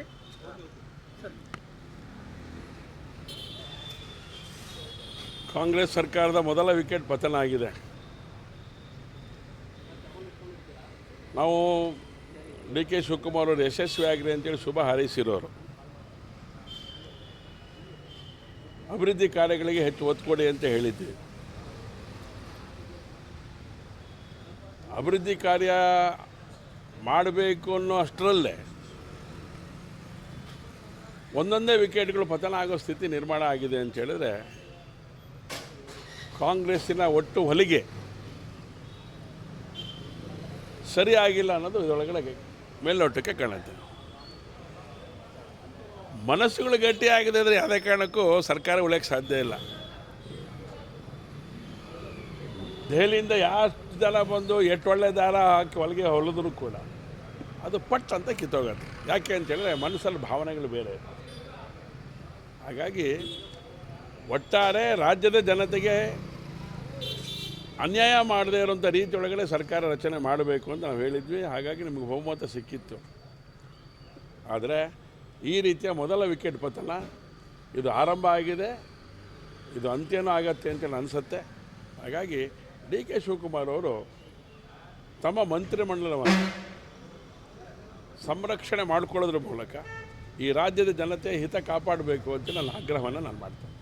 ಅಷ್ಟೇ ಸರ್. ಕಾಂಗ್ರೆಸ್ ಸರ್ಕಾರದ ಮೊದಲ ವಿಕೆಟ್ ಪತನ ಆಗಿದೆ. ನಾವು ಡಿ ಕೆ ಶಿವಕುಮಾರ್ ಅವರು ಯಶಸ್ವಿಯಾಗಿದೆ ಅಂತೇಳಿ ಶುಭ ಹಾರೈಸಿರೋರು. ಅಭಿವೃದ್ಧಿ ಕಾರ್ಯಗಳಿಗೆ ಹೆಚ್ಚು ಒತ್ತು ಕೊಡಿ ಅಂತ ಹೇಳಿದ್ವಿ. ಅಭಿವೃದ್ಧಿ ಕಾರ್ಯ ಮಾಡಬೇಕು ಅನ್ನೋ ಅಷ್ಟರಲ್ಲೇ ಒಂದೊಂದೇ ವಿಕೆಟ್ಗಳು ಪತನ ಆಗೋ ಸ್ಥಿತಿ ನಿರ್ಮಾಣ ಆಗಿದೆ ಅಂತ ಹೇಳಿದ್ರೆ ಕಾಂಗ್ರೆಸ್ಸಿನ ಒಟ್ಟು ಹೊಲಿಗೆ ಸರಿಯಾಗಿಲ್ಲ ಅನ್ನೋದು ಇದರೊಳಗಡೆ ಮೇಲ್ನೋಟಕ್ಕೆ ಕಾಣುತ್ತೆ. ಮನಸ್ಸುಗಳು ಗಟ್ಟಿಯಾಗಿದೆ ಅಂದರೆ ಯಾವುದೇ ಕಾರಣಕ್ಕೂ ಸರ್ಕಾರ ಉಳಿಯೋಕ್ಕೆ ಸಾಧ್ಯ ಇಲ್ಲ. ದೆಹಲಿಯಿಂದ ಎಷ್ಟು ಜನ ಬಂದು ಎಷ್ಟು ಒಳ್ಳೆ ದಾರ ಹಾಕಿ ಹೊಲಿಗೆ ಹೊಲಿದ್ರು ಕೂಡ ಅದು ಪಟ್ ಅಂತ ಕಿತ್ತೋಗುತ್ತೆ. ಯಾಕೆ ಅಂತೇಳಿದ್ರೆ ಮನಸ್ಸಲ್ಲಿ ಭಾವನೆಗಳು ಬೇರೆ. ಹಾಗಾಗಿ ಒಟ್ಟಾರೆ ರಾಜ್ಯದ ಜನತೆಗೆ ಅನ್ಯಾಯ ಮಾಡದೇ ಇರೋಂಥ ರೀತಿಯೊಳಗಡೆ ಸರ್ಕಾರ ರಚನೆ ಮಾಡಬೇಕು ಅಂತ ನಾವು ಹೇಳಿದ್ವಿ. ಹಾಗಾಗಿ ನಮಗೆ ಬಹುಮತ ಸಿಕ್ಕಿತ್ತು. ಆದರೆ ಈ ರೀತಿಯ ಮೊದಲ ವಿಕೆಟ್ ಪತನ ಇದು ಆರಂಭ ಆಗಿದೆ, ಇದು ಅಂತ್ಯನೂ ಆಗತ್ತೆ ಅಂತ ಅನಿಸುತ್ತೆ. ಹಾಗಾಗಿ ಡಿ ಕೆ ಶಿವಕುಮಾರ್ ಅವರು ತಮ್ಮ ಮಂತ್ರಿಮಂಡಲವನ್ನು ಸಂರಕ್ಷಣೆ ಮಾಡಿಕೊಳ್ಳೋದ್ರ ಮೂಲಕ ಈ ರಾಜ್ಯದ ಜನತೆ ಹಿತ ಕಾಪಾಡಬೇಕು ಅಂತ ನನ್ನ ಆಗ್ರಹವನ್ನು ನಾನು ಮಾಡ್ತೇನೆ.